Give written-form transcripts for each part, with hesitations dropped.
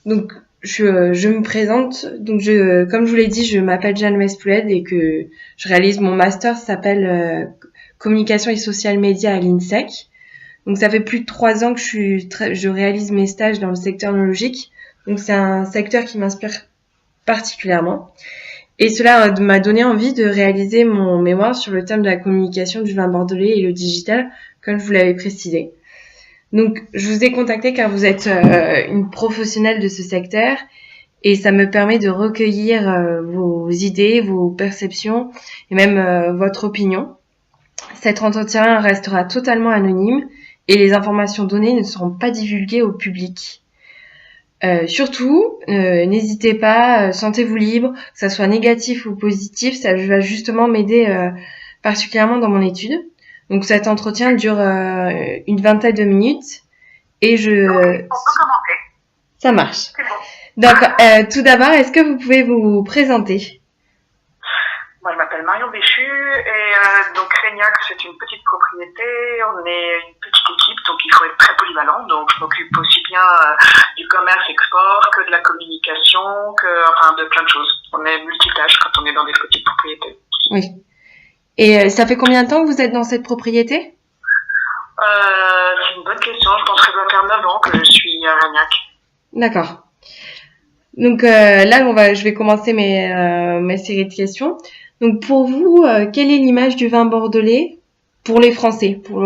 Donc, je me présente. Donc, comme je vous l'ai dit, je m'appelle Jeanne Mespouled et que je réalise mon master, ça s'appelle Communication et Social Media à l'INSEC. Donc, ça fait plus de 3 ans que je réalise mes stages dans le secteur œnologique. Donc, c'est un secteur qui m'inspire particulièrement. Et cela m'a donné envie de réaliser mon mémoire sur le thème de la communication du vin bordelais et le digital, comme je vous l'avais précisé. Donc, je vous ai contacté car vous êtes une professionnelle de ce secteur et ça me permet de recueillir vos idées, vos perceptions et même votre opinion. Cet entretien restera totalement anonyme et les informations données ne seront pas divulguées au public. Surtout, n'hésitez pas, sentez-vous libre, que ça soit négatif ou positif, ça va justement m'aider particulièrement dans mon étude. Donc cet entretien dure une vingtaine de minutes et On peut commencer. Ça marche. C'est bon. Donc tout d'abord, est-ce que vous pouvez vous présenter? Moi, je m'appelle Marion Béchu et donc Régnac, c'est une petite propriété. On est une petite équipe, donc il faut être très polyvalent. Donc je m'occupe aussi bien du commerce export que de la communication, de plein de choses. On est multitâche quand on est dans des petites propriétés. Oui. Et ça fait combien de temps que vous êtes dans cette propriété? C'est une bonne question. Je pense que ça doit faire 9 ans que je suis à Régnac. D'accord. Donc là, je vais commencer mes séries de questions. Donc pour vous, quelle est l'image du vin bordelais pour les Français, pour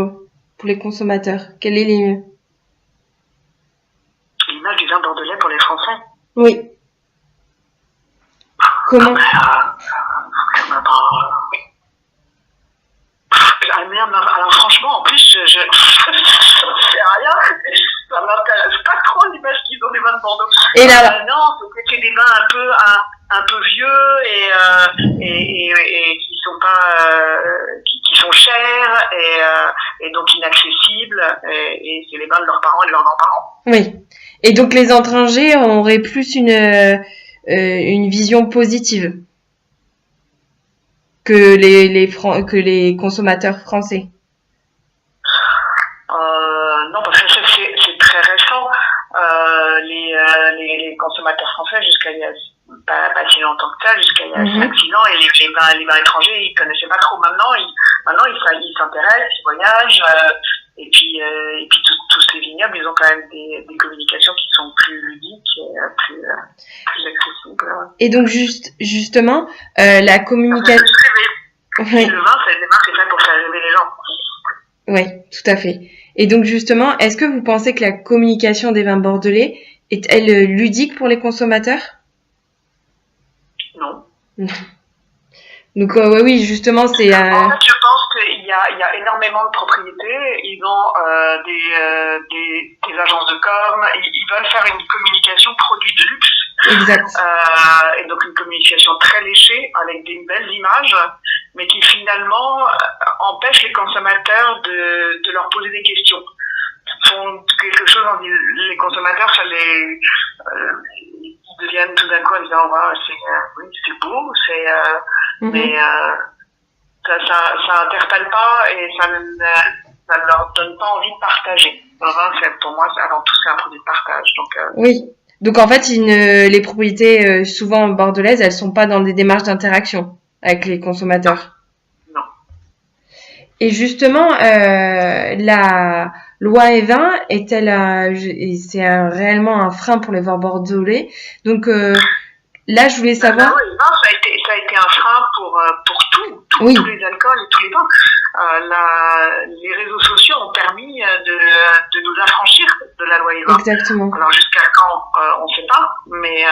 les consommateurs? Quelle est l'image du vin bordelais pour les Français? Oui. Comment? Alors franchement, en plus, je sais rien. Ça m'intéresse pas trop l'image qu'ils ont des vins de Bordeaux. Et là, non, c'est des vins un peu vieux et qui sont pas, qui sont chers et donc inaccessibles et c'est les vins de leurs parents et de leurs grands-parents. Oui. Et donc les étrangers auraient plus une vision positive que les consommateurs français. Non, parce que c'est très récent. Les consommateurs français, jusqu'à il y a pas si longtemps que ça, jusqu'à il y a 5-6 ans, et les vins étrangers, ils connaissaient pas trop. Maintenant, ils s'intéressent, ils voyagent, et puis tous ces vignobles, ils ont quand même des communications qui sont plus ludiques et plus accessibles. Et donc justement, la communication. Oui. Le vin, c'est fait pour faire rêver les gens. Oui, tout à fait. Et donc justement, est-ce que vous pensez que la communication des vins bordelais est-elle ludique pour les consommateurs? Non. Donc oui, justement, c'est. En fait, je pense qu'il y a énormément de propriétés. Ils ont des agences de com. Ils veulent faire une communication produit de luxe. Exact. Et donc une communication très léchée avec des belles images, mais qui finalement empêche les consommateurs de leur poser des questions. Font quelque chose, les consommateurs, ça les ils deviennent tout d'un coup en disant oui, c'est beau, mais ça interpelle pas et ça ne leur donne pas envie de partager. Pour moi, avant tout, c'est un produit de partage. Donc oui. Donc en fait, les propriétés souvent bordelaises, elles sont pas dans des démarches d'interaction avec les consommateurs. Non. Et justement, la loi E20 c'est réellement un frein pour les vins bordelais. Donc là, je voulais savoir. La loi E20, ça a été un frein pour tous les alcools et tous les vins. Les réseaux sociaux ont permis de nous affranchir de la loi E20. Exactement. Alors jusqu'à quand, on ne sait pas, mais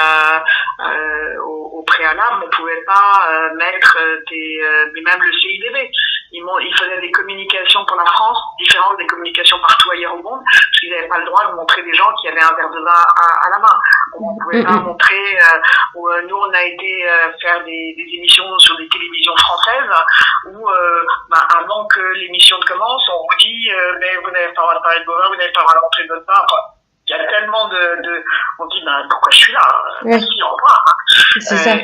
au préalable, on ne pouvait pas mettre mais même le CIDV. Ils faisaient des communications pour la France différentes des communications partout ailleurs au monde, parce qu'ils n'avaient pas le droit de montrer des gens qui avaient un verre de vin à la main. On ne pouvait pas montrer. Nous, on a été faire des émissions sur des télévisions françaises où, avant que l'émission ne commence, on vous dit mais vous n'avez pas le droit de parler de vos vins, vous n'avez pas le droit de montrer de votre vin. Il y a tellement on dit pourquoi je suis là? Merci, au revoir. C'est ça.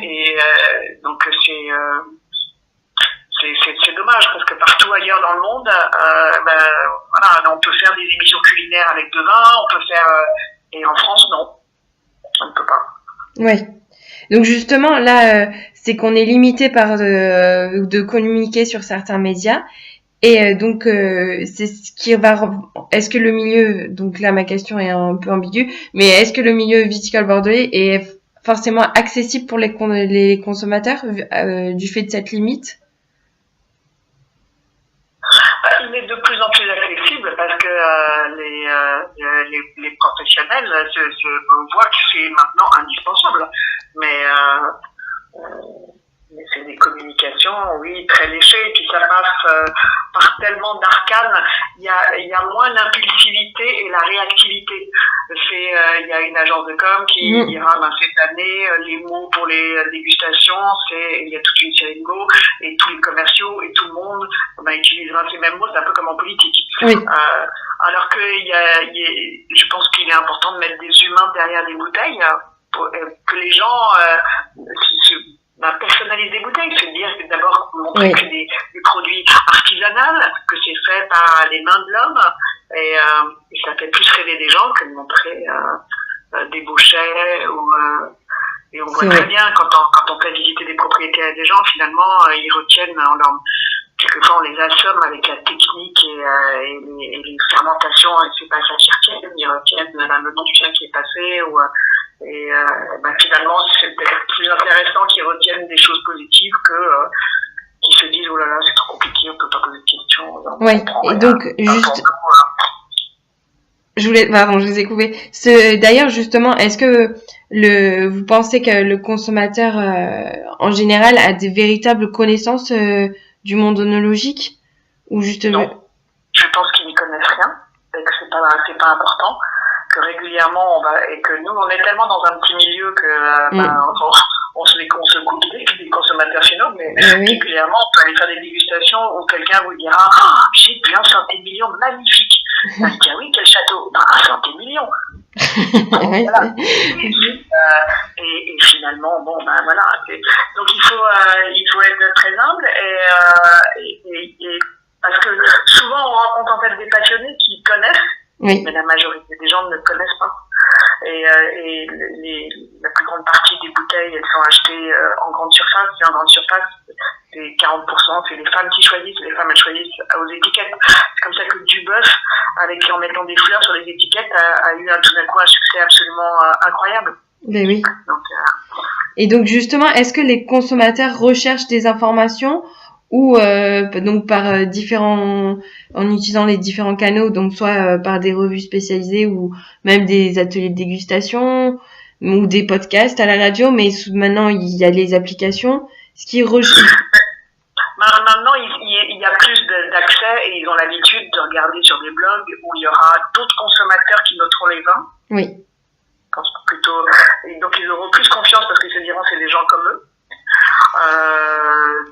Donc c'est dommage parce que partout ailleurs dans le monde, on peut faire des émissions culinaires avec de vin, on peut faire et en France non. Ouais. Donc justement, là, c'est qu'on est limité par de communiquer sur certains médias. Et donc, c'est ce qui va... Est-ce que le milieu... Donc là, ma question est un peu ambiguë. Mais est-ce que le milieu viticole bordelais est forcément accessible pour les consommateurs du fait de cette limite? Il est de plus en plus accessible parce que les professionnels voient que c'est maintenant indispensable. Mais c'est des communications, oui, très léchées, puis ça passe par tellement d'arcanes. Il y a moins d'impulsivité et la réactivité. Il y a une agence de com qui dira, cette année, les mots pour les dégustations, il y a toute une série de mots, et tous les commerciaux et tout le monde utilisera ces mêmes mots, c'est un peu comme en politique. Oui. Alors que je pense qu'il est important de mettre des humains derrière des bouteilles, pour que les gens personnaliser des bouteilles, c'est dire que d'abord montrer que des produits artisanaux, que c'est fait par les mains de l'homme, et ça fait plus rêver des gens que de montrer des bouchets et on voit très bien quand on fait visiter des propriétés à des gens, finalement ils retiennent quelquefois on les assomme avec la technique et les fermentations et c'est pas ça qui retiennent, ils retiennent le nom du vin qui est passé finalement c'est peut-être plus intéressant qu'ils retiennent des choses positives que qu'ils se disent oh là là c'est trop compliqué, on peut pas poser de questions. Oui, et donc juste je vous ai coupé. D'ailleurs justement, est-ce que vous pensez que le consommateur en général a des véritables connaissances du monde œnologique ou justement Non, je pense qu'ils n'y connaissent rien et que c'est pas important, que régulièrement et que nous on est tellement dans un petit milieu que on se coupe des consommateurs chez nous, mais régulièrement on peut aller faire des dégustations où quelqu'un vous dira j'ai bu un Saint-Émilion magnifique. Ah oui, quel château? Un Saint-Émilion. Voilà. Et finalement voilà, donc il faut être très humble et parce que souvent on rencontre en fait des passionnés qui connaissent, mais la majorité des gens ne connaissent pas. Et la plus grande partie des bouteilles, elles sont achetées en grande surface. Et en grande surface, c'est 40%, c'est les femmes qui choisissent. Les femmes, elles choisissent aux étiquettes. C'est comme ça que Duboeuf, en mettant des fleurs sur les étiquettes, a eu tout d'un coup un succès absolument incroyable. Ben oui. Et donc justement, est-ce que les consommateurs recherchent des informations ou donc par en utilisant les différents canaux, donc soit par des revues spécialisées ou même des ateliers de dégustation ou des podcasts à la radio, mais maintenant il y a les applications. Maintenant il y a plus d'accès et ils ont l'habitude de regarder sur des blogs où il y aura d'autres consommateurs qui noteront les vins. Oui. Et donc ils auront plus confiance parce qu'ils se diront c'est des gens comme eux.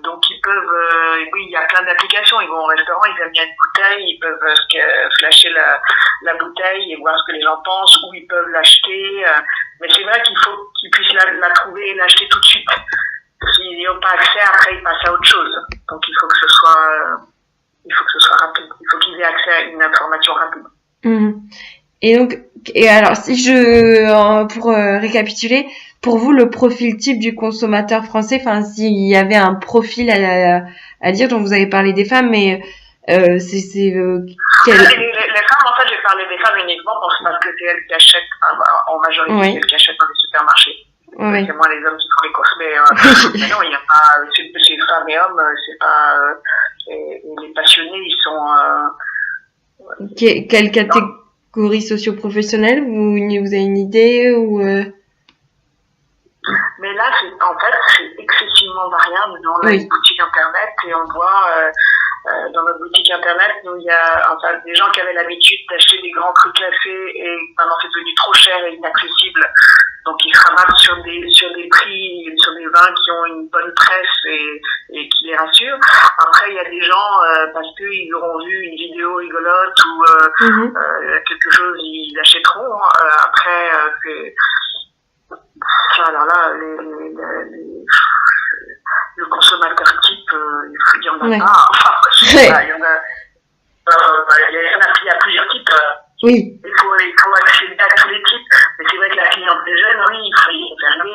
Donc ils peuvent, il y a plein d'applications, ils vont au restaurant, ils aiment bien une bouteille, ils peuvent flasher la bouteille et voir ce que les gens pensent, ou ils peuvent l'acheter, mais c'est vrai qu'il faut qu'ils puissent la trouver et l'acheter tout de suite. S'ils n'y ont pas accès, après ils passent à autre chose. Donc il faut que ce soit rapide, il faut qu'ils aient accès à une information rapide. Et alors, pour récapituler, pour vous, le profil type du consommateur français, enfin, s'il y avait un profil à dire, dont vous avez parlé des femmes, mais Les femmes, en fait, j'ai parlé des femmes uniquement parce que c'est elles qui achètent, en majorité, c'est elles qui achètent dans les supermarchés. C'est moins les hommes qui font les courses, mais non, il n'y a pas, c'est femmes et hommes, c'est pas, les passionnés, ils sont, quelle catégorie socio-professionnelle, vous avez une idée ou Mais là, en fait, c'est excessivement variable. Nous, on a une boutique internet et on voit, dans notre boutique internet, nous, il y a des gens qui avaient l'habitude d'acheter des grands crus classés et maintenant c'est devenu trop cher et inaccessible. Donc ils se rabattent sur des prix, sur des vins qui ont une bonne presse et qui les rassurent. Après, il y a des gens, parce qu'ils auront vu une vidéo rigolote ou quelque chose, ils achèteront. Après, alors là, le consommateur type, il y en a pas. Enfin, il y en a plusieurs types. Oui. Il faut accéder à tous les types. Mais c'est vrai que la cliente des jeunes, oui, il